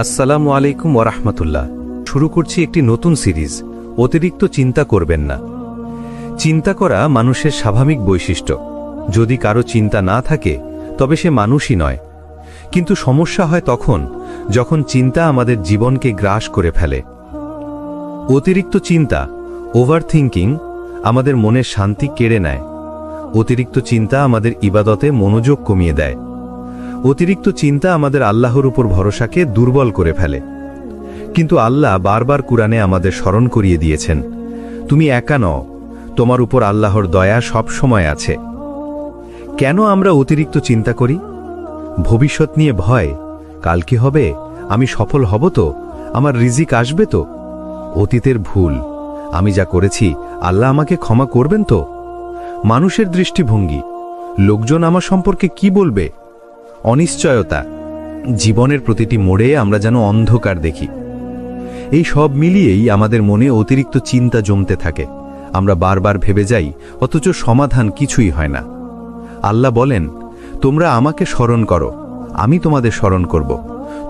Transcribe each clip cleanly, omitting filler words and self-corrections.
আসসালামু আলাইকুম ওরহমতুল্লাহ। শুরু করছি একটি নতুন সিরিজ, অতিরিক্ত চিন্তা করবেন না। চিন্তা করা মানুষের স্বাভাবিক বৈশিষ্ট্য। যদি কারো চিন্তা না থাকে তবে সে মানুষই নয়। কিন্তু সমস্যা হয় তখন যখন চিন্তা আমাদের জীবনকে গ্রাস করে ফেলে। অতিরিক্ত চিন্তা, ওভার থিঙ্কিং, আমাদের মনের শান্তি কেড়ে নেয়। অতিরিক্ত চিন্তা আমাদের ইবাদতে মনোযোগ কমিয়ে দেয়। অতিরিক্ত চিন্তা আমাদের আল্লাহর উপর ভরসাকে দুর্বল করে ফেলে। কিন্তু আল্লাহ বারবার কুরআনে আমাদের স্মরণ করিয়ে দিয়েছেন, তুমি একা নও, তোমার উপর আল্লাহর দয়া সব সময় আছে। কেন আমরা অতিরিক্ত চিন্তা করি? ভবিষ্যৎ নিয়ে ভয়, কাল কি হবে, আমি সফল হব তো, আমার রিজিক আসবে তো, অতীতের ভুল, আমি যা করেছি আল্লাহ আমাকে ক্ষমা করবেন তো, মানুষের দৃষ্টিভঙ্গি, লোকজন আমার সম্পর্কে কি বলবে, অনিশ্চয়তা, জীবনের প্রতিটি মোড়ে আমরা যেন অন্ধকার দেখি। এই সব মিলিয়েই আমাদের মনে অতিরিক্ত চিন্তা জমতে থাকে। আমরা বারবার ভেবে যাই, অথচ সমাধান কিছুই হয় না। আল্লাহ বলেন, তোমরা আমাকে স্মরণ করো, আমি তোমাদের স্মরণ করব।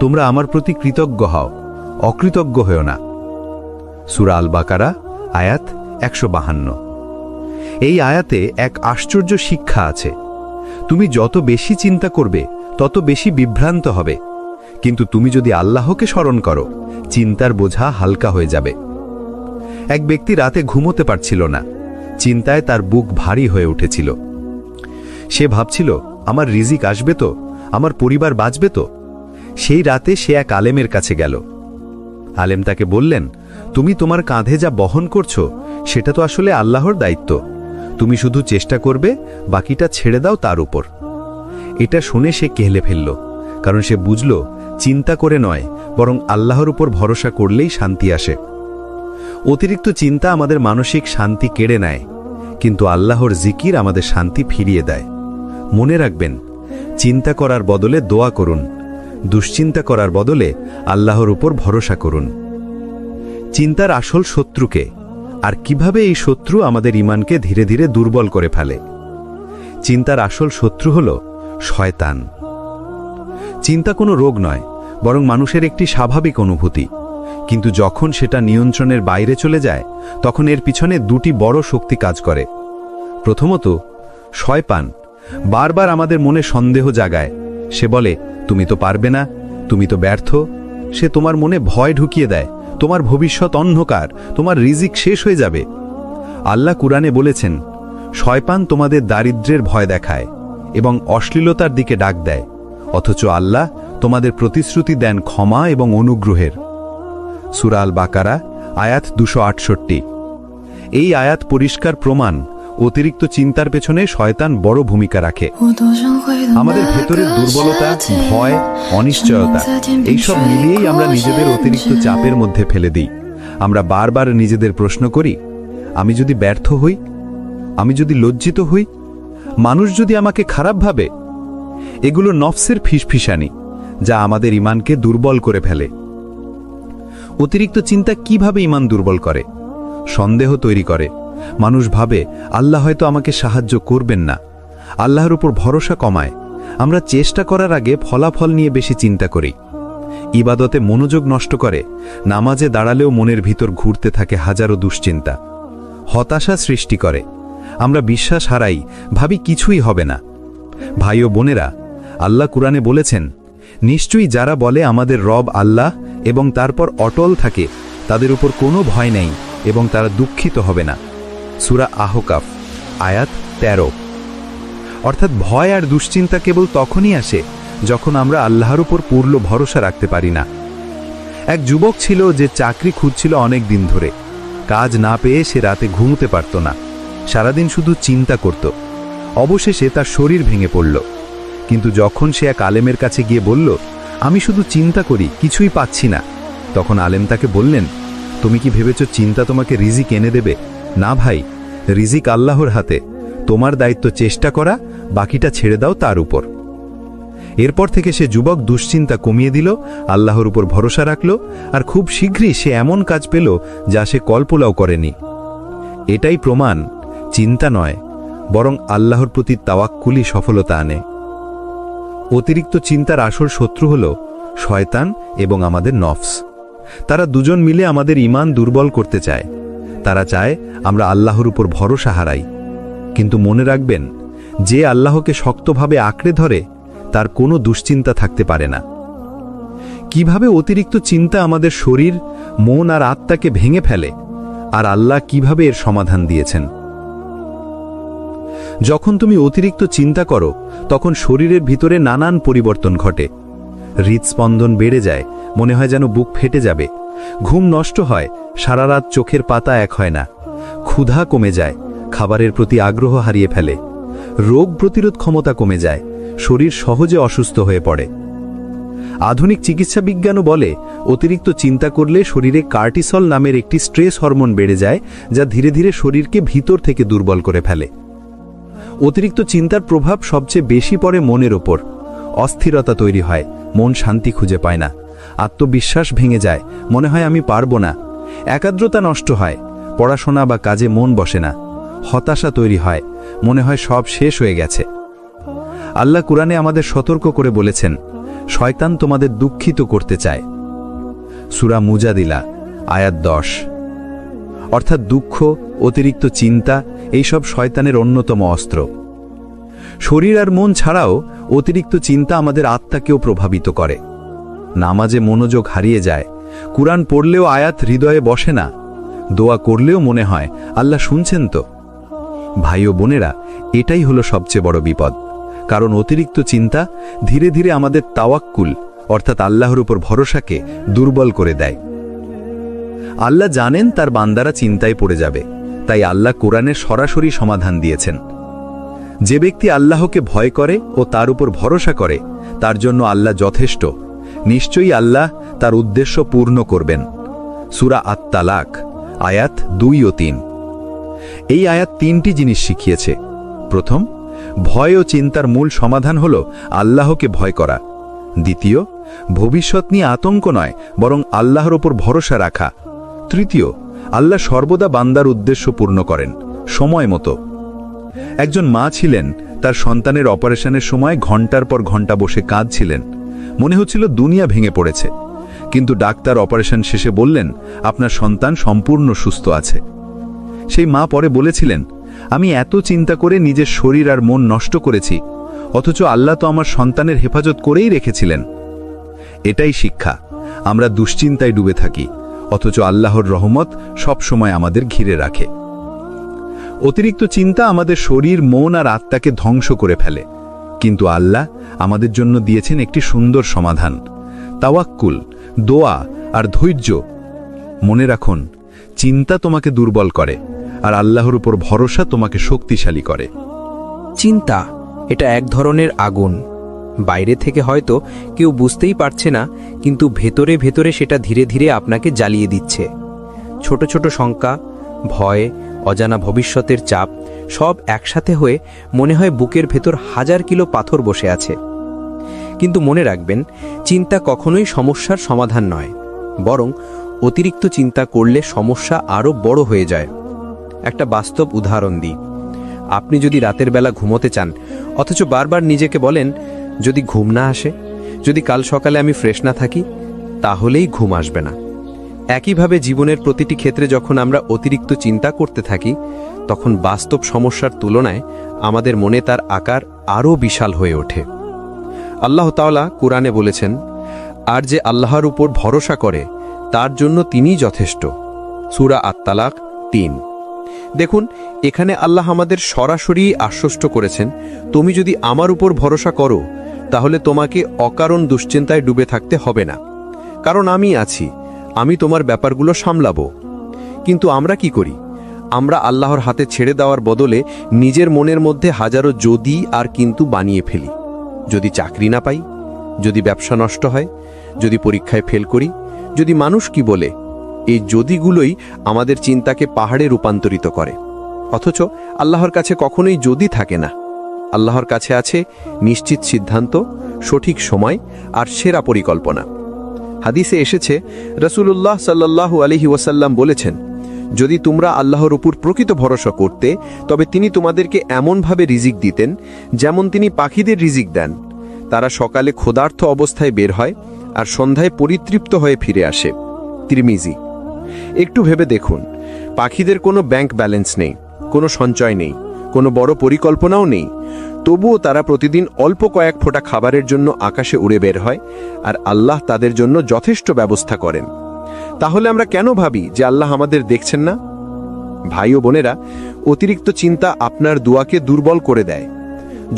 তোমরা আমার প্রতি কৃতজ্ঞ হও, অকৃতজ্ঞ হও না। সূরা আল বাকারা, আয়াত 152। এই আয়াতে এক আশ্চর্য শিক্ষা আছে। তুমি যত বেশি চিন্তা করবে তত বেশি বিভ্রান্ত হবে, কিন্তু তুমি যদি আল্লাহকে স্মরণ করো, চিন্তার বোঝা হালকা হয়ে যাবে। এক ব্যক্তি রাতে ঘুমোতে পারছিল না, চিন্তায় তার বুক ভারী হয়ে উঠেছিল। সে ভাবছিল, আমার রিজিক আসবে তো, আমার পরিবার বাঁচবে তো। সেই রাতে সে এক আলেমের কাছে গেল। আলেম তাকে বললেন, তুমি তোমার কাঁধে যা বহন করছো সেটা তো আসলে আল্লাহর দায়িত্ব, তুমি শুধু চেষ্টা করবে, বাকিটা ছেড়ে দাও তার উপর। এটা শুনে সে কেঁদে ফেলল, কারণ সে বুঝল চিন্তা করে নয়, বরং আল্লাহর উপর ভরসা করলেই শান্তি আসে। অতিরিক্ত চিন্তা আমাদের মানসিক শান্তি কেড়ে নেয়, কিন্তু আল্লাহর জিকির আমাদের শান্তি ফিরিয়ে দেয়। মনে রাখবেন, চিন্তা করার বদলে দোয়া করুন, দুশ্চিন্তা করার বদলে আল্লাহর উপর ভরসা করুন। চিন্তার আসল শত্রুকে, আর কিভাবে এই শত্রু আমাদের ঈমানকে ধীরে ধীরে দুর্বল করে ফেলে? চিন্তার আসল শত্রু হল শয়তান। চিন্তা কোনো রোগ নয়, বরং মানুষের একটি স্বাভাবিক অনুভূতি। কিন্তু যখন সেটা নিয়ন্ত্রণের বাইরে চলে যায়, তখন এর পিছনে দুটি বড় শক্তি কাজ করে। প্রথমত, শয়তান বারবার আমাদের মনে সন্দেহ জাগায়। সে বলে, তুমি তো পারবে না, তুমি তো ব্যর্থ। সে তোমার মনে ভয় ঢুকিয়ে দেয়, তোমার ভবিষ্যৎ অন্ধকার, তোমার রিজিক শেষ হয়ে যাবে। আল্লাহ কুরআনে বলেছেন, শয়তান তোমাদের দারিদ্র্যের ভয় দেখায় এবং অশ্লীলতার দিকে ডাক দেয়, অথচ আল্লাহ তোমাদের প্রতিশ্রুতি দেন ক্ষমা এবং অনুগ্রহের। সূরা আল বাকারা, আয়াত 268। এই আয়াত পরিষ্কার প্রমাণ, অতিরিক্ত চিন্তার পেছনে শয়তান বড় ভূমিকা রাখে। আমাদের ভেতরের দুর্বলতা, ভয়, অনিশ্চয়তা, এইসব মিলিয়েই আমরা নিজেদের অতিরিক্ত চাপের মধ্যে ফেলে দিই। আমরা বারবার নিজেদের প্রশ্ন করি, আমি যদি ব্যর্থ হই, আমি যদি লজ্জিত হই, মানুষ যদি আমাকে খারাপ ভাবে। এগুলো নফসের ফিসফিসানি, যা আমাদের ঈমানকে দুর্বল করে ফেলে। অতিরিক্ত চিন্তা কিভাবে ঈমান দুর্বল করে? সন্দেহ তৈরি করে। মানুষ ভাবে, আল্লাহ হয়তো আমাকে সাহায্য করবেন না। আল্লাহর উপর ভরসা কমায়। আমরা চেষ্টা করার আগে ফলাফল নিয়ে বেশি চিন্তা করি। ইবাদতে মনোযোগ নষ্ট করে। নামাজে দাঁড়ালেও মনের ভিতর ঘুরতে থাকে হাজারো দুশ্চিন্তা। হতাশা সৃষ্টি করে। আমরা বিশ্বাস হারাই, ভাবি কিছুই হবে না। ভাই ও বোনেরা, আল্লাহ কুরআনে বলেছেন, নিশ্চয়ই যারা বলে আমাদের রব আল্লাহ এবং তারপর অটল থাকে, তাদের উপর কোনো ভয় নেই এবং তারা দুঃখিত হবে না। সূরা আহকাফ, আয়াত 13। অর্থাৎ ভয় আর দুশ্চিন্তা কেবল তখনই আসে যখন আমরা আল্লাহর উপর পূর্ণ ভরসা রাখতে পারি না। এক যুবক ছিল যে চাকরি খুঁজছিল অনেক দিন ধরে। কাজ না পেয়ে সে রাতে ঘুমোতে পারত না, সারাদিন শুধু চিন্তা করত। অবশেষে তার শরীর ভেঙে পড়ল। কিন্তু যখন সে এক আলেমের কাছে গিয়ে বলল, আমি শুধু চিন্তা করি, কিছুই পাচ্ছি না, তখন আলেম তাকে বললেন, তুমি কি ভেবেছ চিন্তা তোমাকে রিজিক এনে দেবে? না ভাই, রিজিক আল্লাহর হাতে। তোমার দায়িত্ব চেষ্টা করা, বাকিটা ছেড়ে দাও তার উপর। এরপর থেকে সে যুবক দুশ্চিন্তা কমিয়ে দিল, আল্লাহর উপর ভরসা রাখল, আর খুব শীঘ্রই সে এমন কাজ পেল যা সে কল্পনাও করেনি। এটাই প্রমাণ, চিন্তা নয়, বরং আল্লাহর প্রতি তাওয়াক্কুলই সফলতা আনে। অতিরিক্ত চিন্তার আসল শত্রু হল শয়তান এবং আমাদের নফস। তারা দুজন মিলে আমাদের ঈমান দুর্বল করতে চায়। তারা চায় আমরা আল্লাহর উপর ভরসা হারাই। কিন্তু মনে রাখবেন, যে আল্লাহকে শক্তভাবে আঁকড়ে ধরে তার কোনো দুশ্চিন্তা থাকতে পারে না। কিভাবে অতিরিক্ত চিন্তা আমাদের শরীর, মন আর আত্মাকে ভেঙে ফেলে, আর আল্লাহ কিভাবে এর সমাধান দিয়েছেন। যখন তুমি অতিরিক্ত চিন্তা করো তখন শরীরের ভিতরে নানান পরিবর্তন ঘটে। হৃদস্পন্দন বেড়ে যায়, মনে হয় যেন বুক ফেটে যাবে। ঘুম নষ্ট হয়, সারা রাত চোখের পাতা এক হয় না। ক্ষুধা কমে যায়, খাবারের প্রতি আগ্রহ হারিয়ে ফেলে। রোগ প্রতিরোধ ক্ষমতা কমে যায়, শরীর সহজে অসুস্থ হয়ে পড়ে। আধুনিক চিকিৎসা বিজ্ঞানও বলে, অতিরিক্ত চিন্তা করলে শরীরে কার্টিসল নামের একটি স্ট্রেস হরমোন বেড়ে যায়, যা ধীরে ধীরে শরীরকে ভিতর থেকে দুর্বল করে ফেলে। অতিরিক্ত চিন্তার প্রভাব সবচেয়ে বেশি পড়ে মনের ওপর। অস্থিরতা তৈরি হয়, মন শান্তি খুঁজে পায় না। আত্মবিশ্বাস ভেঙে যায়, মনে হয় আমি পারব না। একাগ্রতা নষ্ট হয়, পড়াশোনা বা কাজে মন বসে না। হতাশা তৈরি হয়, মনে হয় সব শেষ হয়ে গেছে। আল্লাহ কুরআনে আমাদের সতর্ক করে বলেছেন, শয়তান তোমাদের দুঃখিত করতে চায়। সূরা মুজাদিলা আয়াত 10। অর্থাৎ দুঃখ, অতিরিক্ত চিন্তা এইসব শয়তানের অন্যতম অস্ত্র। শরীর আর মন ছাড়াও অতিরিক্ত চিন্তা আমাদের আত্মাকেও প্রভাবিত করে। নামাজে মনোযোগ হারিয়ে যায়, কুরআন পড়লেও আয়াত হৃদয়ে বসে না, দোয়া করলেও মনে হয় আল্লাহ শুনছেন তো। ভাই ও বোনেরা, এটাই হলো সবচেয়ে বড় বিপদ। কারণ অতিরিক্ত চিন্তা ধীরে ধীরে আমাদের তাওয়াক্কুল অর্থাৎ আল্লাহর উপর ভরসাকে দুর্বল করে দেয়। আল্লাহ জানেন তার বান্দারা চিন্তায় পড়ে যাবে, তাই আল্লাহ কোরআনে সরাসরি সমাধান দিয়েছেন। যে ব্যক্তি আল্লাহকে ভয় করে ও তার উপর ভরসা করে, তার জন্য আল্লাহ যথেষ্ট। নিশ্চয়ই আল্লাহ তার উদ্দেশ্য পূর্ণ করবেন। সূরা আত-তালাক আয়াত 2 ও 3। এই আয়াত 3টি জিনিস শিখিয়েছে। প্রথম, ভয় ও চিন্তার মূল সমাধান হল আল্লাহকে ভয় করা। দ্বিতীয়, ভবিষ্যৎ নিয়ে আতঙ্ক নয়, বরং আল্লাহর ওপর ভরসা রাখা। তৃতীয়, আল্লাহ সর্বদা বান্দার উদ্দেশ্য পূর্ণ করেন সময় মতো। একজন মা ছিলেন, তার সন্তানের অপারেশনের সময় ঘন্টার পর ঘন্টা বসে কাঁদছিলেন। মনে হচ্ছিল দুনিয়া ভেঙে পড়েছে। কিন্তু ডাক্তার অপারেশন শেষে বললেন, আপনার সন্তান সম্পূর্ণ সুস্থ আছে। সেই মা পরে বলেছিলেন, আমি এত চিন্তা করে নিজের শরীর আর মন নষ্ট করেছি, অথচ আল্লাহ তো আমার সন্তানের হেফাজত করেই রেখেছিলেন। এটাই শিক্ষা। আমরা দুশ্চিন্তায় ডুবে থাকি, অথচ আল্লাহর রহমত সব সময় আমাদের ঘিরে রাখে। অতিরিক্ত চিন্তা আমাদের শরীর, মন আর আত্মাকে ধ্বংস করে ফেলে। কিন্তু আল্লাহ আমাদের জন্য দিয়েছেন একটি সুন্দর সমাধান, তাওয়াক্কুল, দোয়া আর ধৈর্য। মনে রাখুন, চিন্তা তোমাকে দুর্বল করে, আর আল্লাহর উপর ভরসা তোমাকে শক্তিশালী করে। চিন্তা এটা এক ধরনের আগুন। বাইরে থেকে হয়তো কেউ বুঝতেই পারছে না, কিন্তু ভেতরে ভেতরে সেটা ধীরে ধীরে আপনাকে জ্বালিয়ে দিচ্ছে। ছোট ছোট শঙ্কা, ভয়, অজানা ভবিষ্যতের চাপ সব একসাথে হয়ে মনে হয় বুকের ভেতর 1000 কিলো পাথর বসে আছে। কিন্তু মনে রাখবেন, চিন্তা কখনোই সমস্যার সমাধান নয়, বরং অতিরিক্ত চিন্তা করলে সমস্যা আরও বড় হয়ে যায়। একটা বাস্তব উদাহরণ দিই। আপনি যদি রাতের বেলা ঘুমোতে চান, অথচ বারবার নিজেকে বলেন, যদি ঘুম না আসে, যদি কাল সকালে আমি ফ্রেশ না থাকি, তাহলেই ঘুম আসবে না। একইভাবে জীবনের প্রতিটি ক্ষেত্রে যখন আমরা অতিরিক্ত চিন্তা করতে থাকি, তখন বাস্তব সমস্যার তুলনায় আমাদের মনে তার আকার আরও বিশাল হয়ে ওঠে। আল্লাহ তাআলা কুরআনে বলেছেন, আর যে আল্লাহর উপর ভরসা করে তার জন্য তিনিই যথেষ্ট। সূরা আত-তালাক 3। দেখুন, এখানে আল্লাহ আমাদের সরাসরি আশ্বস্ত করেছেন, তুমি যদি আমার উপর ভরসা করো, তাহলে তোমাকে অকারণ দুশ্চিন্তায় ডুবে থাকতে হবে না, কারণ আমি আছি, আমি তোমার ব্যাপারগুলো সামলাবো। কিন্তু আমরা কি করি? আমরা আল্লাহর হাতে ছেড়ে দেওয়ার বদলে নিজের মনের মধ্যে হাজারো যদি আর কিন্তু বানিয়ে ফেলি। যদি চাকরি না পাই, যদি ব্যবসা নষ্ট হয়, যদি পরীক্ষায় ফেল করি, যদি মানুষ কি বলে, এই যদিগুলোই আমাদের চিন্তাকে পাহাড়ে রূপান্তরিত করে। অথচ আল্লাহর কাছে কখনোই যদি থাকে না। আল্লাহর কাছে আছে নিশ্চিত সিদ্ধান্ত, সঠিক সময় আর সেরা পরিকল্পনা। হাদিসে এসেছে, রাসূলুল্লাহ সাল্লাল্লাহু আলাইহি ওয়াসাল্লাম বলেছেন, যদি তোমরা আল্লাহর উপর প্রকৃত ভরসা করতে, তবে তিনি তোমাদেরকে এমনভাবে রিজিক দিতেন যেমন তিনি পাখিদের রিজিক দেন। তারা সকালে ক্ষুধার্ত অবস্থায় বের হয়, আর সন্ধ্যায় পরিতৃপ্ত হয়ে ফিরে আসে। তিরমিজি। একটু ভেবে দেখুন, পাখিদের কোনো ব্যাংক ব্যালেন্স নেই, কোনো সঞ্চয় নেই, কোনো বড় পরিকল্পনাও নেই, তবুও তারা প্রতিদিন অল্প কয়েক ফোঁটা খাবারের জন্য আকাশে উড়ে বের হয়, আর আল্লাহ তাদের জন্য যথেষ্ট ব্যবস্থা করেন। তাহলে আমরা কেন ভাবি যে আল্লাহ আমাদের দেখছেন না? ভাই ও বোনেরা, অতিরিক্ত চিন্তা আপনার দোয়াকে দুর্বল করে দেয়।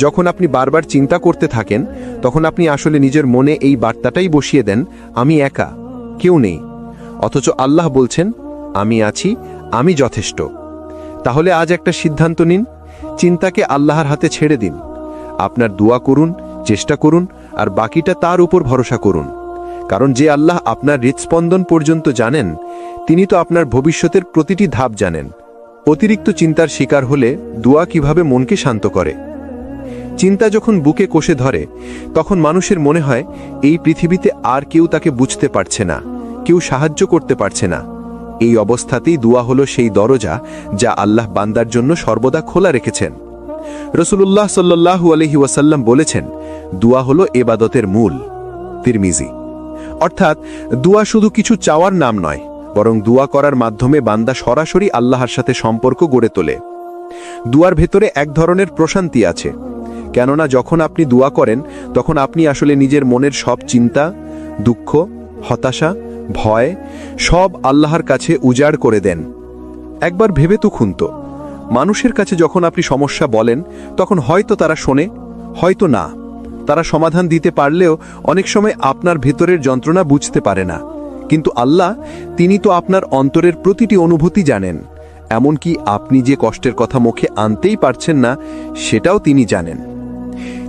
যখন আপনি বারবার চিন্তা করতে থাকেন, তখন আপনি আসলে নিজের মনে এই বার্তাটাই বসিয়ে দেন, আমি একা, কেউ নেই। অথচ আল্লাহ বলছেন, আমি আছি, আমি যথেষ্ট। তাহলে আজ একটা সিদ্ধান্ত নিন, চিন্তাকে আল্লাহর হাতে ছেড়ে দিন। আপনার দোয়া করুন, চেষ্টা করুন, আর বাকিটা তার উপর ভরসা করুন। কারণ যে আল্লাহ আপনার হৃৎস্পন্দন পর্যন্ত জানেন, তিনি তো আপনার ভবিষ্যতের প্রতিটি ধাপ জানেন। অতিরিক্ত চিন্তার শিকার হলে দোয়া কিভাবে মনকে শান্ত করে। চিন্তা যখন বুকে কষে ধরে, তখন মানুষের মনে হয় এই পৃথিবীতে আর কেউ তাকে বুঝতে পারছে না, কেউ সাহায্য করতে পারছে না। এই অবস্থাতেই দোয়া হলো সেই দরজা যা আল্লাহ বান্দার জন্য সর্বদা খোলা রেখেছেন। রাসূলুল্লাহ সাল্লাল্লাহু আলাইহি ওয়াসাল্লাম বলেছেন, দোয়া হলো ইবাদতের মূল। তিরমিজি। অর্থাৎ দোয়া শুধু কিছু চাওয়ার নাম নয়, বরং দোয়া করার মাধ্যমে বান্দা সরাসরি আল্লাহর সাথে সম্পর্ক গড়ে তোলে। দোয়ার ভেতরে এক ধরনের প্রশান্তি আছে, কেননা যখন আপনি দোয়া করেন, তখন আপনি আসলে নিজের মনের সব চিন্তা, দুঃখ, হতাশা, ভয় সব আল্লাহর কাছে উজাড় করে দেন। একবার ভেবে তো খুন্ত, মানুষের কাছে যখন আপনি সমস্যা বলেন, তখন হয়তো তারা শোনে, হয়তো না। তারা সমাধান দিতে পারলেও অনেক সময় আপনার ভেতরের যন্ত্রণা বুঝতে পারে না। কিন্তু আল্লাহ, তিনি তো আপনার অন্তরের প্রতিটি অনুভূতি জানেন। এমনকি আপনি যে কষ্টের কথা মুখে আনতেই পারছেন না, সেটাও তিনি জানেন।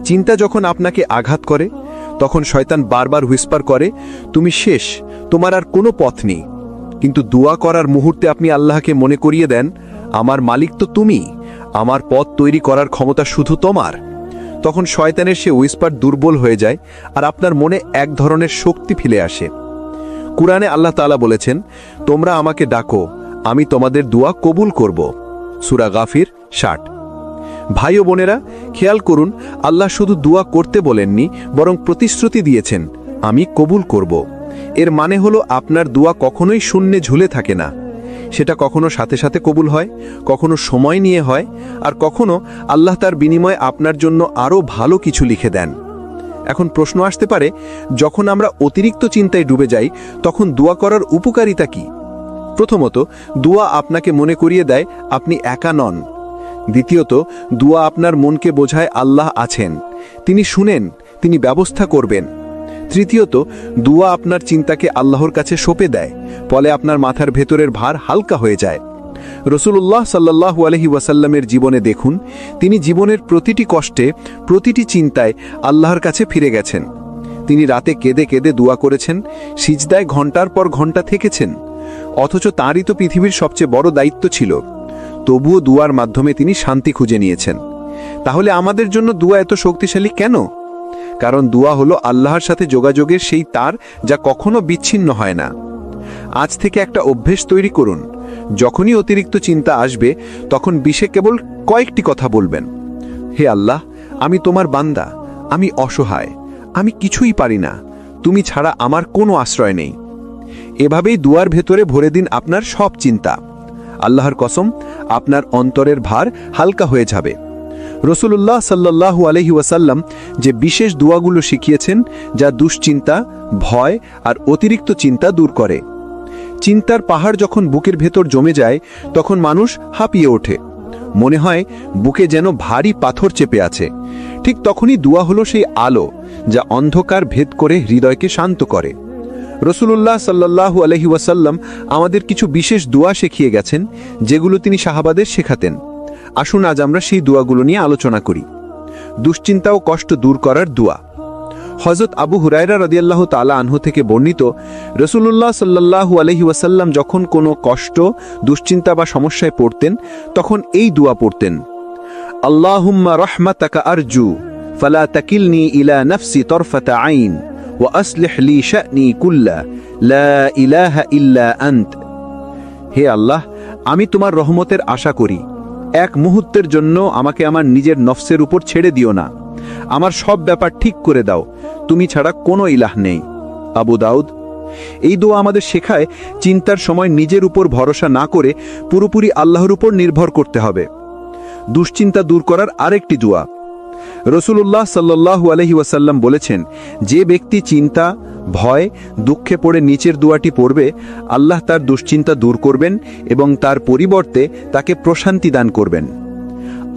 চিন্তা যখন আপনাকে আঘাত করে, তখন শয়তান বারবার হুইসপার করে, তুমি শেষ, তোমার আর কোনো পথ নেই। কিন্তু দোয়া করার মুহূর্তে আপনি আল্লাহকে মনে করিয়ে দেন, আমার মালিক তো তুমি, আমার পথ তৈরি করার ক্ষমতা শুধু তোমার। তখন শয়তানের সে হুইসপার দুর্বল হয়ে যায়, আর আপনার মনে এক ধরনের শক্তি ফিরে আসে। কুরআনে আল্লাহ তাআলা বলেছেন, তোমরা আমাকে ডাকো, আমি তোমাদের দোয়া কবুল করব। সূরা গাফির 60। ভাই ও বোনেরা, খেয়াল করুন, আল্লাহ শুধু দোয়া করতে বলেননি, বরং প্রতিশ্রুতি দিয়েছেন, আমি কবুল করব। এর মানে হলো আপনার দোয়া কখনোই শূন্যে ঝুলে থাকে না। সেটা কখনো সাথে সাথে কবুল হয়, কখনো সময় নিয়ে হয়, আর কখনো আল্লাহ তার বিনিময়ে আপনার জন্য আরও ভালো কিছু লিখে দেন। এখন প্রশ্ন আসতে পারে, যখন আমরা অতিরিক্ত চিন্তায় ডুবে যাই, তখন দোয়া করার উপকারিতা কি? প্রথমত, দোয়া আপনাকে মনে করিয়ে দেয় আপনি একা নন। দ্বিতীয়ত, দোয়া আপনার মনকে বোঝায় আল্লাহ আছেন, তিনি শুনেন, তিনি ব্যবস্থা করবেন। তৃতীয়ত, দোয়া আপনার চিন্তাকে আল্লাহর কাছে সঁপে দেয়, ফলে আপনার মাথার ভেতরের ভার হালকা হয়ে যায়। রাসূলুল্লাহ সাল্লাল্লাহু আলাইহি ওয়াসাল্লামের জীবনে দেখুন, তিনি জীবনের প্রতিটি কষ্টে, প্রতিটি চিন্তায় আল্লাহর কাছে ফিরে গেছেন। তিনি রাতে কেঁদে কেঁদে দোয়া করেছেন, সিজদায় ঘন্টার পর ঘন্টা থেকেছেন। অথচ তাঁরই তো পৃথিবীর সবচেয়ে বড় দায়িত্ব ছিল। তবুও দুয়ার মাধ্যমে তিনি শান্তি খুঁজে নিয়েছেন। তাহলে আমাদের জন্য দোয়া এত শক্তিশালী কেন? কারণ দোয়া হলো আল্লাহর সাথে যোগাযোগের সেই তার, যা কখনো বিচ্ছিন্ন হয় না। আজ থেকে একটা অভ্যেস তৈরি করুন, যখনই অতিরিক্ত চিন্তা আসবে, তখন বিষে কেবল কয়েকটি কথা বলবেন, হে আল্লাহ, আমি তোমার বান্দা, আমি অসহায়, আমি কিছুই পারি না, তুমি ছাড়া আমার কোনো আশ্রয় নেই। এভাবেই দুয়ার ভেতরে ভরে দিন আপনার সব চিন্তা। আল্লাহর কসম, আপনার অন্তরের ভার হালকা হয়ে যাবে। রাসূলুল্লাহ সাল্লাল্লাহু আলাইহি ওয়াসাল্লাম যে বিশেষ দোয়াগুলো শিখিয়েছেন, যা দুশ্চিন্তা, ভয় আর অতিরিক্ত চিন্তা দূর করে। চিন্তার পাহাড় যখন বুকের ভেতর জমে যায়, তখন মানুষ হাঁপিয়ে ওঠে, মনে হয় বুকে যেন ভারী পাথর চেপে আছে। ঠিক তখনই দোয়া হলো সেই আলো, যা অন্ধকার ভেদ করে হৃদয়কে শান্ত করে। রাসূলুল্লাহ সাল্লাল্লাহু আলাইহি ওয়াসাল্লাম আমাদের কিছু বিশেষ দোয়া শিখিয়ে গেছেন, যেগুলো তিনি সাহাবাদের শেখাতেন। আসুন আজ আমরা সেই দোয়াগুলো নিয়ে আলোচনা করি। দুশ্চিন্তা ও কষ্ট দূর করার দোয়া। হযরত আবু হুরায়রা রাদিয়াল্লাহু তাআলা আনহু থেকে বর্ণিত, রাসূলুল্লাহ সাল্লাল্লাহু আলাইহি ওয়াসাল্লাম যখন কোনো কষ্ট, দুশ্চিন্তা বা সমস্যায় পড়তেন, তখন এই দোয়া পড়তেন, আল্লাহুম্মা রাহমাতাকা আরজু ফালা তাকিলনি ইলা নাফসি তরফাতা আইন ওয়া আসলিহ লি শা'নি কুল্লা লা ইলাহা ইল্লা আনত। হে আল্লাহ, আমি তোমার রহমতের আশা করি, এক মুহূর্তের জন্য আমাকে আমার নিজের নফসের উপর ছেড়ে দিও না। আমার সব ব্যাপার ঠিক করে দাও, তুমি ছাড়া কোনো ইলাহ নেই। আবু দাউদ। এই দোয়া আমাদের শেখায় চিন্তার সময় নিজের উপর ভরসা না করে পুরোপুরি আল্লাহর উপর নির্ভর করতে হবে। দুশ্চিন্তা দূর করার আরেকটি দোয়া রাসূলুল্লাহ সাল্লাল্লাহু আলাইহি ওয়াসাল্লাম বলেছেন, যে ব্যক্তি চিন্তা, ভয়, দুঃখে পড়ে নিচের দোয়াটি পড়বে, আল্লাহ তার দুশ্চিন্তা দূর করবেন এবং তার পরিবর্তে তাকে প্রশান্তি দান করবেন।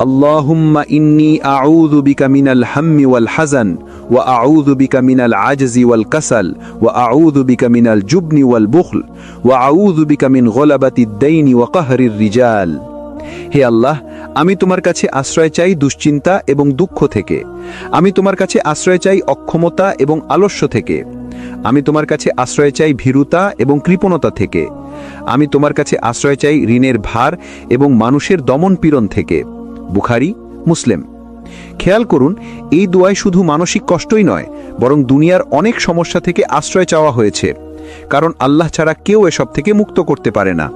আল্লাহুম্মা ইন্নী আউযু বিকা মিনাল হাম্মি ওয়াল হাযান ওয়া আউযু বিকা মিনাল আজজি ওয়াল কাসাল ওয়া আউযু বিকা মিনাল জুবনি ওয়াল বুখল ওয়া আউযু বিকা মিন গলাবাতিদ দাইনি ওয়া কাহরির রিজাল। হে আল্লাহ, আমি তোমার কাছে আশ্রয় চাই দুশ্চিন্তা এবং দুঃখ থেকে। আমি তোমার কাছে আশ্রয় চাই অক্ষমতা এবং আলস্য থেকে। আমি তোমার কাছে আশ্রয় চাই ভীরুতা এবং কৃপণতা থেকে। আমি তোমার কাছে আশ্রয় চাই ঋণের ভার এবং মানুষের দমন পীড়ন থেকে। বুখারী, মুসলিম। খেয়াল করুন, এই দোয়ায় শুধু মানসিক কষ্টই নয়, বরং দুনিয়ার অনেক সমস্যা থেকে আশ্রয় চাওয়া হয়েছে, কারণ আল্লাহ ছাড়া কেউ এসব থেকে মুক্ত করতে পারে না।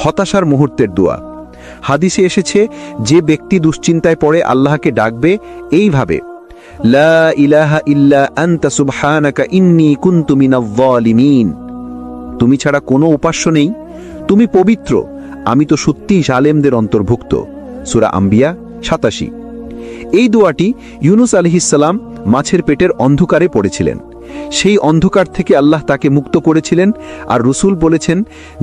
হতাশার মুহূর্তের দোয়া। হাদিসে এসেছে, যে ব্যক্তি দুশ্চিন্তায় পড়ে আল্লাহকে ডাকবে এইভাবে, লা ইলাহা ইল্লা আনতা সুবহানাকা ইন্নী কুনতু মিনাজ জালিমিন। তুমি ছাড়া কোনো উপাস্য নেই, তুমি পবিত্র, আমি তো সত্যিই জালেমদের অন্তর্ভুক্ত। সূরা আম্বিয়া 87। এই দোয়াটি ইউনুস আলাইহিস সালাম মাছের পেটের অন্ধকারে পড়েছিলেন। সেই অন্ধকার থেকে আল্লাহ তাকে মুক্ত করেছিলেন। আর রাসূল বলেছেন,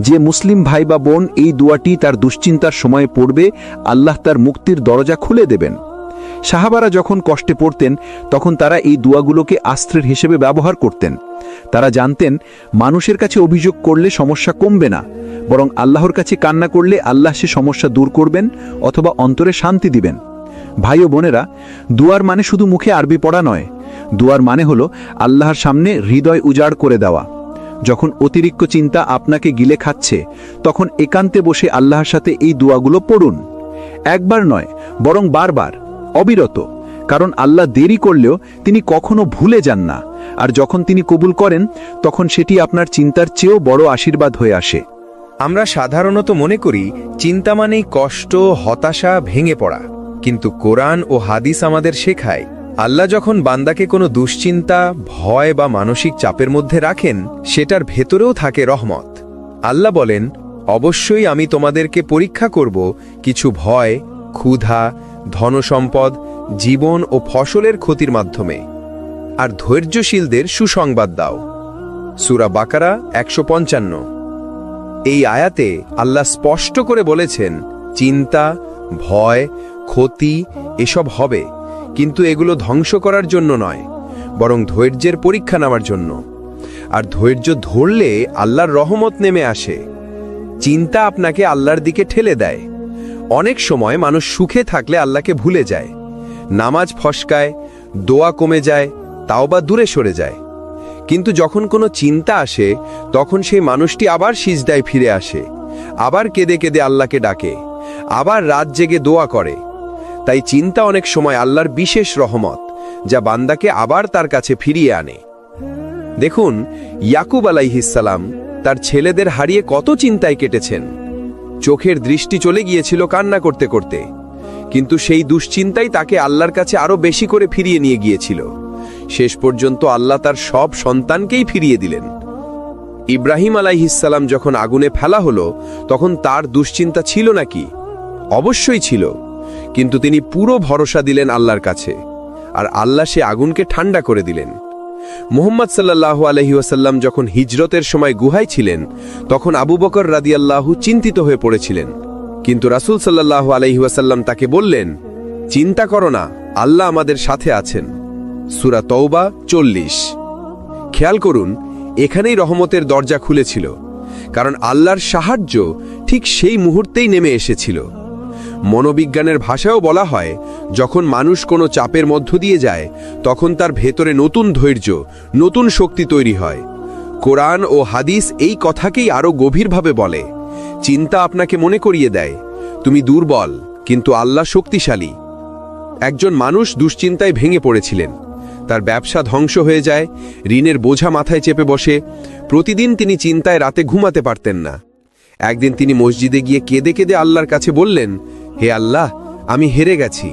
যে মুসলিম ভাই বা বোন এই দোয়াটি তার দুশ্চিন্তার সময়ে পড়বে, আল্লাহ তার মুক্তির দরজা খুলে দেবেন। সাহাবারা যখন কষ্টে পড়তেন, তখন তারা এই দোয়াগুলোকে অস্ত্রের হিসেবে ব্যবহার করতেন। তারা জানতেন, মানুষের কাছে অভিযোগ করলে সমস্যা কমবে না, বরং আল্লাহর কাছে কান্না করলে আল্লাহ সে সমস্যা দূর করবেন অথবা অন্তরে শান্তি দিবেন। ভাই ও বোনেরা, দুয়ার মানে শুধু মুখে আরবি পড়া নয়। দুয়ার মানে হলো আল্লাহর সামনে হৃদয় উজাড় করে দেওয়া। যখন অতিরিক্ত চিন্তা আপনাকে গিলে খাচ্ছে, তখন একান্তে বসে আল্লাহর সাথে এই দোয়াগুলো পড়ুন। একবার নয়, বরং বারবার, অবিরত। কারণ আল্লাহ দেরি করলেও তিনি কখনো ভুলে যান না, আর যখন তিনি কবুল করেন, তখন সেটি আপনার চিন্তার চেয়েও বড় আশীর্বাদ হয়ে আসে। আমরা সাধারণত মনে করি চিন্তা মানেই কষ্ট, হতাশা, ভেঙে পড়া। কিন্তু কোরআন ও হাদিস আমাদের শেখায়, আল্লাহ যখন বান্দাকে কোনো দুশ্চিন্তা, ভয় বা মানসিক চাপের মধ্যে রাখেন, সেটার ভেতরেও থাকে রহমত। আল্লাহ বলেন, অবশ্যই আমি তোমাদেরকে পরীক্ষা করব কিছু ভয়, ক্ষুধা, ধনসম্পদ, জীবন ও ফসলের ক্ষতির মাধ্যমে, আর ধৈর্যশীলদের সুসংবাদ দাও। সূরা বাকারা 155। এই আয়াতে আল্লাহ স্পষ্ট করে বলেছেন, চিন্তা, ভয়, ক্ষতি এসব হবে, কিন্তু এগুলো ধ্বংস করার জন্য নয়, বরং ধৈর্যের পরীক্ষা নেওয়ার জন্য। আর ধৈর্য ধরলে আল্লাহর রহমত নেমে আসে। চিন্তা আপনাকে আল্লাহর দিকে ঠেলে দেয়। অনেক সময় মানুষ সুখে থাকলে আল্লাহকে ভুলে যায়, নামাজ ফসকায়, দোয়া কমে যায়, তাওবা দূরে সরে যায়। কিন্তু যখন কোনো চিন্তা আসে, তখন সেই মানুষটি আবার সিজদায় ফিরে আসে, আবার কেঁদে কেঁদে আল্লাহকে ডাকে, আবার রাত জেগে দোয়া করে। তাই চিন্তা অনেক সময় আল্লাহর বিশেষ রহমত, যা বান্দাকে আবার তার কাছে ফিরিয়ে আনে। দেখুন, ইয়াকুব আলাইহিস সালাম তার ছেলেদের হারিয়ে কত চিন্তায় কেটেছেন। চোখের দৃষ্টি চলে গিয়েছিল কান্না করতে করতে, কিন্তু সেই দুশ্চিন্তাই তাকে আল্লাহর কাছে আরো বেশি করে ফিরিয়ে নিয়ে গিয়েছিল। শেষ পর্যন্ত আল্লাহ তার সব সন্তানকেই ফিরিয়ে দিলেন। ইব্রাহিম আলাইহিস সালাম যখন আগুনে ফেলা হলো, তখন তার দুশ্চিন্তা ছিল নাকি? অবশ্যই ছিল, কিন্তু তিনি পুরো ভরসা দিলেন আল্লাহর কাছে, আর আল্লাহ সে আগুনকে ঠান্ডা করে দিলেন। মুহাম্মদ সাল্লাল্লাহু আলাইহি ওয়াসাল্লাম যখন হিজরতের সময় গুহায় ছিলেন, তখন আবু বকর রাদিয়াল্লাহু চিন্তিত হয়ে পড়েছিলেন, কিন্তু রাসূল সাল্লাল্লাহু আলাইহি ওয়াসাল্লাম তাকে বললেন, চিন্তা করো না, আল্লাহ আমাদের সাথে আছেন। সূরা তওবা 40। খেয়াল করুন, এখানেই রহমতের দরজা খুলেছিল, কারণ আল্লাহর সাহায্য ঠিক সেই মুহূর্তেই নেমে এসেছিল। মনোবিজ্ঞানের ভাষায়ও বলা হয়, যখন মানুষ কোনো চাপের মধ্য দিয়ে যায়, তখন তার ভেতরে নতুন ধৈর্য, নতুন শক্তি তৈরি হয়। কোরআন ও হাদিস এই কথাকেই আরো গভীরভাবে বলে। চিন্তা আপনাকে মনে করিয়ে দেয়, তুমি দুর্বল, কিন্তু আল্লাহ শক্তিশালী। একজন মানুষ দুশ্চিন্তায় ভেঙে পড়েছিলেন। তার ব্যবসা ধ্বংস হয়ে যায়, ঋণের বোঝা মাথায় চেপে বসে। প্রতিদিন তিনি চিন্তায় রাতে ঘুমাতে পারতেন না। একদিন তিনি মসজিদে গিয়ে কেঁদে কেঁদে আল্লাহর কাছে বললেন, হে আল্লাহ, আমি হেরে গেছি,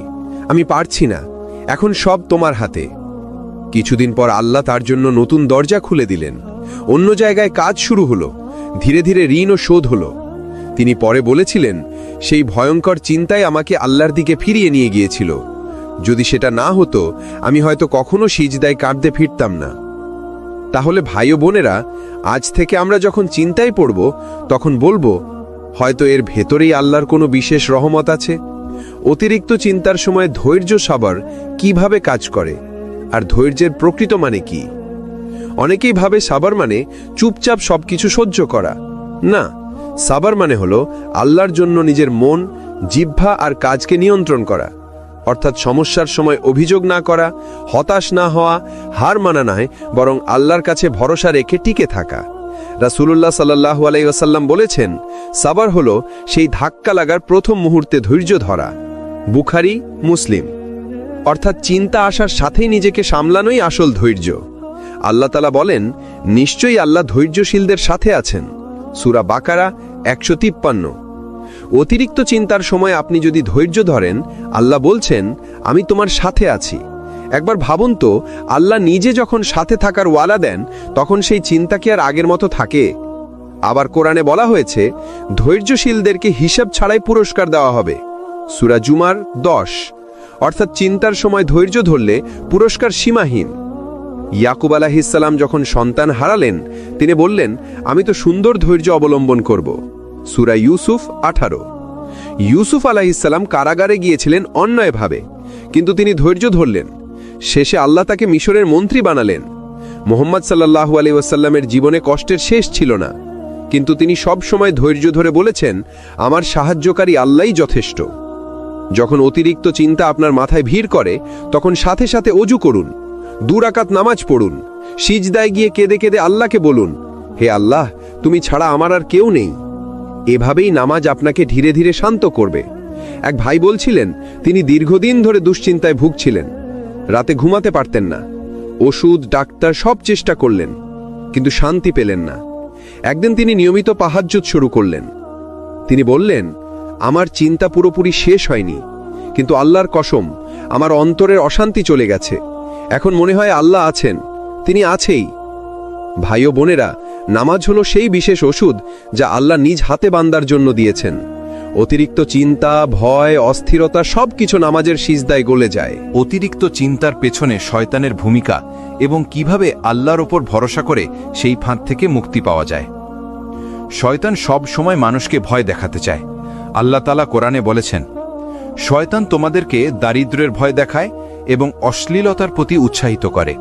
আমি পারছি না, এখন সব তোমার হাতে। কিছুদিন পর আল্লাহ তার জন্য নতুন দরজা খুলে দিলেন। অন্য জায়গায় কাজ শুরু হলো। ধীরে ধীরে ঋণও শোধ হলো। তিনি পরে বলেছিলেন, সেই ভয়ঙ্কর চিন্তায় আমাকে আল্লাহর দিকে ফিরিয়ে নিয়ে গিয়েছিল। যদি সেটা না হতো, আমি হয়তো কখনো সিজদায় কাঁদতে ফিরতাম না। তাহলে ভাই ও বোনেরা, আজ থেকে আমরা যখন চিন্তায় পড়ব, তখন বলবো, হয়তো এর ভেতরেই আল্লাহর কোনো বিশেষ রহমত আছে। অতিরিক্ত চিন্তার সময় ধৈর্য সবার কিভাবে কাজ করে, আর ধৈর্যের প্রকৃত মানে কি? অনেকেই ভাবে সাবার মানে চুপচাপ সবকিছু সহ্য করা। না, সাবার মানে হলো আল্লাহর জন্য নিজের মন, জিহ্বা আর কাজকে নিয়ন্ত্রণ করা। অর্থাৎ সমস্যার সময় অভিযোগ না করা, হতাশ না হওয়া, হার মানা নয়, বরং আল্লাহর কাছে ভরসা রেখে টিকে থাকা। রাসূলুল্লাহ সাল্লাল্লাহু আলাইহি ওয়াসাল্লাম বলেছেন, সাবার হলো সেই ধাক্কা লাগার প্রথম মুহূর্তে ধৈর্য ধরা। বুখারী, মুসলিম। অর্থাৎ চিন্তা আসার সাথেই নিজেকে সামলানোই আসল ধৈর্য। আল্লাহ তাআলা বলেন, নিশ্চয়ই আল্লাহ ধৈর্যশীলদের সাথে আছেন। সূরা বাকারা 153। অতিরিক্ত চিন্তার সময় আপনি যদি ধৈর্য ধরেন, আল্লাহ বলছেন, আমি তোমার সাথে আছি। একবার ভাবুন তো, আল্লাহ নিজে যখন সাথে থাকার ওয়াদা দেন, তখন সেই চিন্তা কি আর আগের মতো থাকে? আবার কোরআনে বলা হয়েছে, ধৈর্যশীলদেরকে হিসাব ছাড়াই পুরস্কার দেওয়া হবে। সূরা জুমার 10। অর্থাৎ চিন্তার সময় ধৈর্য ধরলে পুরস্কার সীমাহীন। ইয়াকুব আলাইহিস সালাম যখন সন্তান হারালেন, তিনি বললেন, আমি তো সুন্দর ধৈর্য অবলম্বন করব। সূরা ইউসুফ 18। ইউসুফ আলাইহিস সালাম কারাগারে গিয়েছিলেন অন্যায়ভাবে, কিন্তু তিনি ধৈর্য ধরলেন। শেষে আল্লাহ তাকে মিশরের মন্ত্রী বানালেন। মুহাম্মদ সাল্লাল্লাহু আলাইহি ওয়াসাল্লামের জীবনে কষ্টের শেষ ছিল না, কিন্তু তিনি সব সময় ধৈর্য ধরে বলেছেন, আমার সাহায্যকারী আল্লাহই যথেষ্ট। যখন অতিরিক্ত চিন্তা আপনার মাথায় ভিড় করে, তখন সাথে সাথে ওযু করুন, 2 রাকাত নামাজ পড়ুন, সিজদায় গিয়ে কেঁদে কেঁদে আল্লাহকে বলুন, হে আল্লাহ, তুমি ছাড়া আমার আর কেউ নেই। এভাবেই নামাজ আপনাকে ধীরে ধীরে শান্ত করবে। এক ভাই বলছিলেন, তিনি দীর্ঘদিন ধরে দুশ্চিন্তায় ভুগছিলেন। রাতে ঘুমাতে পারতেন না। ওষুধ, ডাক্তার সব চেষ্টা করলেন, কিন্তু শান্তি পেলেন না। একদিন তিনি নিয়মিত তাহাজ্জুদ শুরু করলেন। তিনি বললেন, আমার চিন্তা পুরোপুরি শেষ হয়নি, কিন্তু আল্লাহর কসম, আমার অন্তরের অশান্তি চলে গেছে। এখন মনে হয় আল্লাহ আছেন, তিনি আছেই। ভাই ও বোনেরা, নামাজ হলো সেই বিশেষ ওষুধ যা আল্লাহ নিজ হাতে বান্দার জন্য দিয়েছেন। অতিরিক্ত চিন্তা, ভয়, অস্থিরতা সবকিছু নামাজের সিজদায় গলে যায়। অতিরিক্ত চিন্তার পেছনে শয়তানের ভূমিকা এবং কিভাবে আল্লাহর ওপর ভরসা করে সেই ফাঁদ থেকে মুক্তি পাওয়া যায়। শয়তান সব সময় মানুষকে ভয় দেখাতে চায়। আল্লাহ তাআলা কোরআনে বলেছেন, শয়তান তোমাদেরকে দারিদ্র্যের ভয় দেখায় এবং অশ্লীলতার প্রতি উৎসাহিত করে,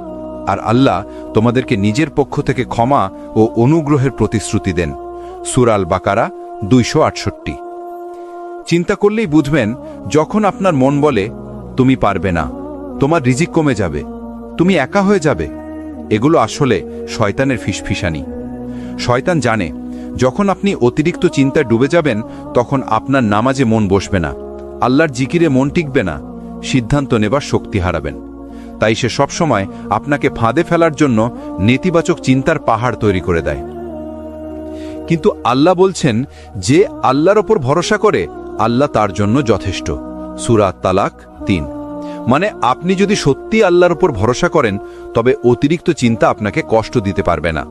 আর আল্লাহ তোমাদেরকে নিজের পক্ষ থেকে ক্ষমা ও অনুগ্রহের প্রতিশ্রুতি দেন। সূরা আল বাকারা 268। চিন্তা করলেই বুঝবেন, যখন আপনার মন বলে তুমি পারবে না, তোমার রিজিক কমে যাবে, তুমি একা হয়ে যাবে, এগুলো আসলে শয়তানের ফিসফিসানি। শয়তান জানে, যখন আপনি অতিরিক্ত চিন্তায় ডুবে যাবেন, তখন আপনার নামাজে মন বসবে না, আল্লাহর জিকিরে মন টিকবে না, সিদ্ধান্ত নেবার শক্তি হারাবেন। তাই সে সবসময় আপনাকে ফাঁদে ফেলার জন্য নেতিবাচক চিন্তার পাহাড় তৈরি করে দেয়। কিন্তু আল্লাহ বলছেন, যে আল্লাহর ওপর ভরসা করে, আল্লাহ তার জন্য যথেষ্ট। সূরা তালাক 3। মানে আপনি যদি সত্যি আল্লাহর ওপর ভরসা করেন, তবে অতিরিক্ত চিন্তা আপনাকে কষ্ট দিতে পারবে না।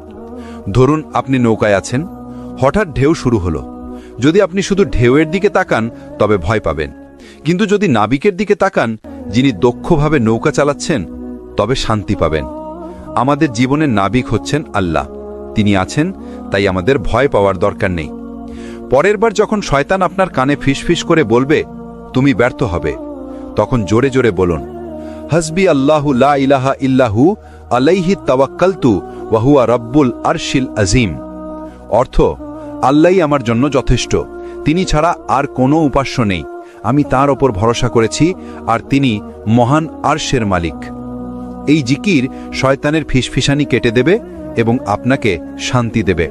ধরুন আপনি নৌকায় আছেন, হঠাৎ ঢেউ শুরু হলো। যদি আপনি শুধু ঢেউয়ের দিকে তাকান, তবে ভয় পাবেন। কিন্তু যদি নাবিকের দিকে তাকান, যিনি দক্ষভাবে নৌকা চালাচ্ছেন, তবে শান্তি পাবেন। আমাদের জীবনের নাবিক হচ্ছেন আল্লাহ। তিনি আছেন, তাই আমাদের ভয় পাওয়ার দরকার নেই। পরের বার যখন শয়তান আপনার কানে ফিসফিস করে বলবে তুমি ব্যর্থ হবে, তখন জোরে জোরে বলুন, হাসবি আল্লাহু লা ইলাহা ইল্লাহু আলাইহি তাওয়াক্কালতু ওয়া হুয়া রাব্বুল আরশিল আজিম। অর্থ, আল্লাহই আমার জন্য যথেষ্ট, তিনি ছাড়া আর কোনো উপাস্য নেই, আমি তার ওপর ভরসা করেছি, আর তিনি মহান আরশের মালিক। এই জিকির শয়তানের ফিসফিসানি কেটে দেবে এবং আপনাকে শান্তি দেবে।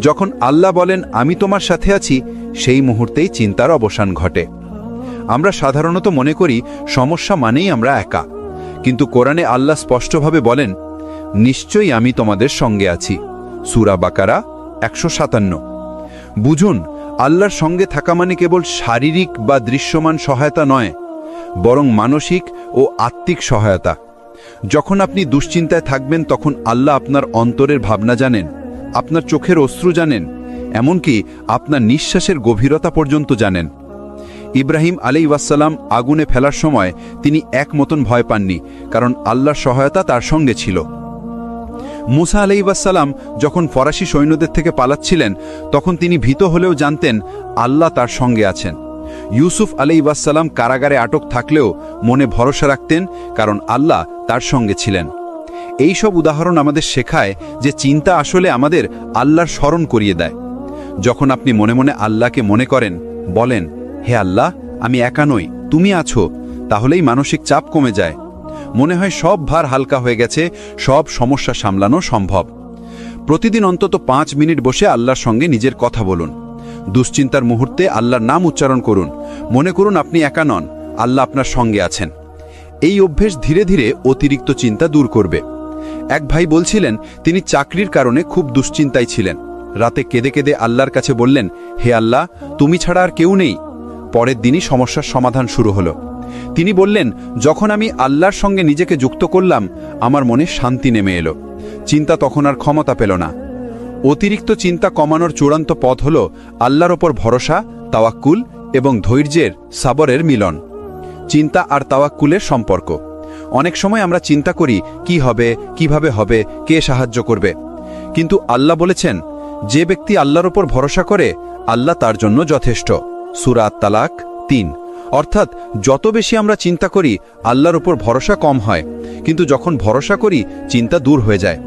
যখন আল্লাহ বলেন আমি তোমার সাথে আছি, সেই মুহূর্তেই চিন্তার অবসান ঘটে। আমরা সাধারণত মনে করি সমস্যা মানেই আমরা একা, কিন্তু কোরআনে আল্লাহ স্পষ্টভাবে বলেন, নিশ্চয়ই আমি তোমাদের সঙ্গে আছি। সূরা বাকারা 157। বুঝুন, আল্লাহর সঙ্গে থাকা মানে কেবল শারীরিক বা দৃশ্যমান সহায়তা নয়, বরং মানসিক ও আত্মিক সহায়তা। যখন আপনি দুশ্চিন্তায় থাকবেন তখন আল্লাহ আপনার অন্তরের ভাবনা জানেন, আপনার চোখের অশ্রু জানেন, এমনকি আপনার নিঃশ্বাসের গভীরতা পর্যন্ত জানেন। ইব্রাহিম আলাইহিসসালাম আগুনে ফেলার সময় তিনি এক মতন ভয় পাননি, কারণ আল্লাহর সহায়তা তার সঙ্গে ছিল। মুসা আলাইহিসসালাম যখন ফরাসি সৈন্যদের থেকে পালাচ্ছিলেন তখন তিনি ভীত হলেও জানতেন আল্লাহ তার সঙ্গে আছেন। ইউসুফ আলাইহিসসালাম কারাগারে আটক থাকলেও মনে ভরসা রাখতেন, কারণ আল্লাহ তার সঙ্গে ছিলেন। এই সব উদাহরণ আমাদের শেখায় যে চিন্তা আসলে আমাদের আল্লাহর স্মরণ করিয়ে দেয়। যখন আপনি মনে মনে আল্লাহকে মনে করেন, বলেন, হে আল্লাহ, আমি একা নই, তুমি আছো, তাহলেই মানসিক চাপ কমে যায়। মনে হয় সব ভার হালকা হয়ে গেছে, সব সমস্যা সামলানো সম্ভব। প্রতিদিন অন্তত 5 মিনিট বসে আল্লাহর সঙ্গে নিজের কথা বলুন। দুশ্চিন্তার মুহূর্তে আল্লাহর নাম উচ্চারণ করুন। মনে করুন আপনি একা নন, আল্লাহ আপনার সঙ্গে আছেন। এই অভ্যেস ধীরে ধীরে অতিরিক্ত চিন্তা দূর করবে। এক ভাই বলছিলেন তিনি চাকরির কারণে খুব দুশ্চিন্তায় ছিলেন। রাতে কেঁদে কেঁদে আল্লাহর কাছে বললেন, হে আল্লাহ, তুমি ছাড়া আর কেউ নেই। পরের দিনই সমস্যার সমাধান শুরু হলো। তিনি বললেন, যখন আমি আল্লাহর সঙ্গে নিজেকে যুক্ত করলাম, আমার মনে শান্তি নেমে এলো। চিন্তা তখন আর ক্ষমতা পেল না। অতিরিক্ত চিন্তা কমানোর চূড়ান্ত পথ হল আল্লাহর ওপর ভরসা, তাওয়াক্কুল এবং ধৈর্যের সাবরের মিলন। চিন্তা আর তাওয়াক্কুলের সম্পর্ক। অনেক সময় আমরা চিন্তা করি কি হবে, কিভাবে হবে, কে সাহায্য করবে। কিন্তু আল্লাহ বলেছেন, যে ব্যক্তি আল্লাহর ওপর ভরসা করে আল্লাহ তার জন্য যথেষ্ট। সূরা আত-তালাক 3। অর্থাৎ যত বেশি আমরা চিন্তা করি আল্লাহর ওপর ভরসা কম হয়, কিন্তু যখন ভরসা করি চিন্তা দূর হয়ে যায়।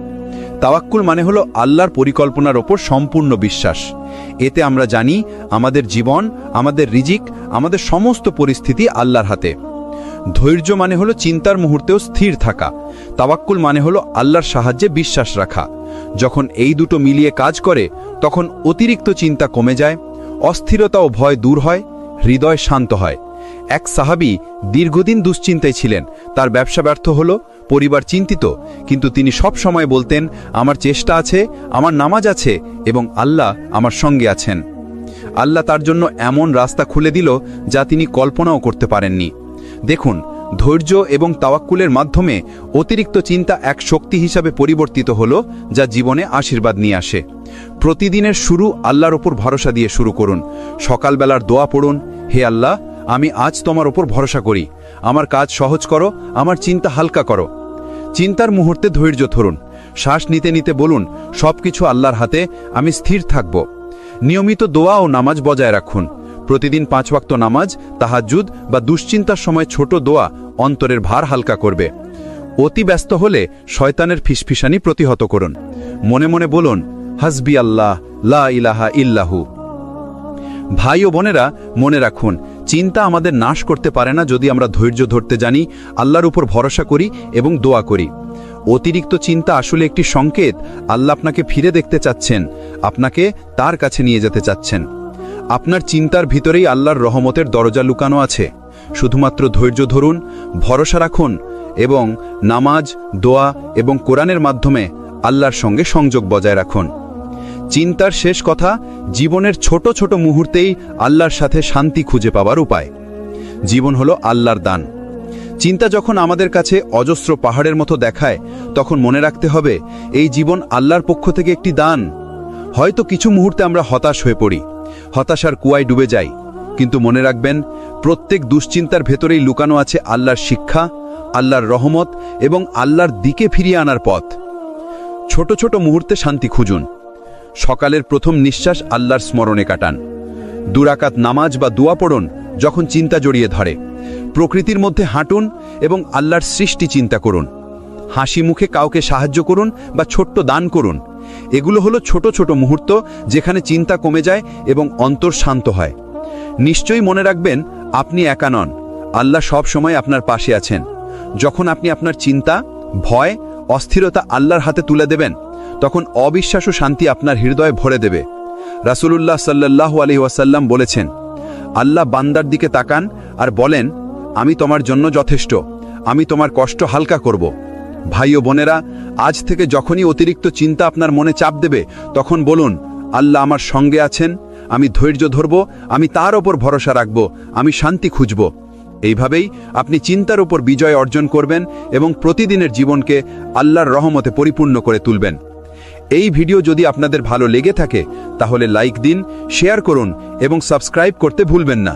তাওয়াক্কুল মানে হলো আল্লাহর পরিকল্পনার ওপর সম্পূর্ণ বিশ্বাস। এতে আমরা জানি আমাদের জীবন, আমাদের রিজিক, আমাদের সমস্ত পরিস্থিতি আল্লাহর হাতে। ধৈর্য মানে হলো চিন্তার মুহূর্তেও স্থির থাকা। তাওয়াক্কুল মানে হলো আল্লাহর সাহায্যে বিশ্বাস রাখা। যখন এই দুটো মিলিয়ে কাজ করে তখন অতিরিক্ত চিন্তা কমে যায়, অস্থিরতা ও ভয় দূর হয়, হৃদয় শান্ত হয়। এক সাহাবী দীর্ঘদিন দুশ্চিন্তায় ছিলেন। তার ব্যবসা ব্যর্থ হলো, পরিবার চিন্তিত, কিন্তু তিনি সব সময় বলতেন, আমার চেষ্টা আছে, আমার নামাজ আছে এবং আল্লাহ আমার সঙ্গে আছেন। আল্লাহ তার জন্য এমন রাস্তা খুলে দিল যা তিনি কল্পনাও করতে পারেননি। দেখুন, ধৈর্য এবং তাওয়াক্কুলের মাধ্যমে অতিরিক্ত চিন্তা এক শক্তি হিসাবে পরিবর্তিত হলো, যা জীবনে আশীর্বাদ নিয়ে আসে। প্রতিদিনের শুরু আল্লাহর ওপর ভরসা দিয়ে শুরু করুন। সকালবেলার দোয়া পড়ুন, হে আল্লাহ, আমি আজ তোমার ওপর ভরসা করি, আমার কাজ সহজ করো, আমার চিন্তা হালকা করো। চিন্তার মুহূর্তে ধৈর্য ধরুন। শ্বাস নিতে নিতে বলুন, সবকিছু আল্লাহর হাতে, আমি স্থির থাকব। নিয়মিত দোয়া ও নামাজ বজায় রাখুন। প্রতিদিন 5 ওয়াক্ত নামাজ, তাহাজ্জুদ বা দুশ্চিন্তার সময় ছোট দোয়া অন্তরের ভার হালকা করবে। অতি ব্যস্ত হলে শয়তানের ফিসফিসানি প্রতিহত করুন। মনে মনে বলুন, হাসবি আল্লাহ, লা ইলাহা ইল্লাহু। ভাই ও বোনেরা, মনে রাখুন, চিন্তা আমাদের নাশ করতে পারে না যদি আমরা ধৈর্য ধরতে জানি, আল্লাহর উপর ভরসা করি এবং দোয়া করি। অতিরিক্ত চিন্তা আসলে একটি সংকেত আল্লাহ আপনাকে ফিরে দেখতে চাচ্ছেন, আপনাকে তার কাছে নিয়ে যেতে চাচ্ছেন। আপনার চিন্তার ভিতরেই আল্লাহর রহমতের দরজা লুকানো আছে। শুধুমাত্র ধৈর্য ধরুন, ভরসা রাখুন এবং নামাজ, দোয়া এবং কোরআনের মাধ্যমে আল্লাহর সঙ্গে সংযোগ বজায় রাখুন। চিন্তার শেষ কথা, জীবনের ছোট ছোট মুহূর্তেই আল্লাহর সাথে শান্তি খুঁজে পাওয়ার উপায়। জীবন হলো আল্লাহর দান। চিন্তা যখন আমাদের কাছে অজস্র পাহাড়ের মতো দেখায়, তখন মনে রাখতে হবে এই জীবন আল্লাহর পক্ষ থেকে একটি দান। হয়তো কিছু মুহূর্তে আমরা হতাশ হয়ে পড়ি, হতাশার কুয়ায় ডুবে যাই, কিন্তু মনে রাখবেন, প্রত্যেক দুশ্চিন্তার ভেতরেই লুকানো আছে আল্লাহর শিক্ষা, আল্লাহর রহমত এবং আল্লাহর দিকে ফিরিয়ে আনার পথ। ছোট ছোট মুহূর্তে শান্তি খুঁজুন। সকালের প্রথম নিঃশ্বাস আল্লাহর স্মরণে কাটান। 2 রাকাত নামাজ বা দোয়া পড়ুন যখন চিন্তা জড়িয়ে ধরে। প্রকৃতির মধ্যে হাঁটুন এবং আল্লাহর সৃষ্টি চিন্তা করুন। হাসি মুখে কাউকে সাহায্য করুন বা ছোট্ট দান করুন। এগুলো হলো ছোট ছোট মুহূর্ত যেখানে চিন্তা কমে যায় এবং অন্তর শান্ত হয়। নিশ্চয়ই মনে রাখবেন, আপনি একা নন, আল্লাহ সব সময় আপনার পাশে আছেন। যখন আপনি আপনার চিন্তা, ভয়, অস্থিরতা আল্লাহর হাতে তুলে দেবেন, তখন অবিশ্বাস ও শান্তি আপনার হৃদয়ে ভরে দেবে। রাসূলুল্লাহ সাল্লাল্লাহু আলাইহি ওয়াসাল্লাম বলেছেন, আল্লাহ বান্দার দিকে তাকান আর বলেন, আমি তোমার জন্য যথেষ্ট, আমি তোমার কষ্ট হালকা করব। ভাই ও বোনেরা, আজ থেকে যখনই অতিরিক্ত চিন্তা আপনার মনে চাপ দেবে, তখন বলুন, আল্লাহ আমার সঙ্গে আছেন, আমি ধৈর্য ধরব, আমি তার ওপর ভরসা রাখব, আমি শান্তি খুঁজব। এইভাবেই আপনি চিন্তার উপর বিজয় অর্জন করবেন এবং প্রতিদিনের জীবনকে আল্লাহর রহমতে পরিপূর্ণ করে তুলবেন। এই ভিডিও যদি আপনাদের ভালো লেগে থাকে তাহলে লাইক দিন, শেয়ার করুন এবং সাবস্ক্রাইব করতে ভুলবেন না।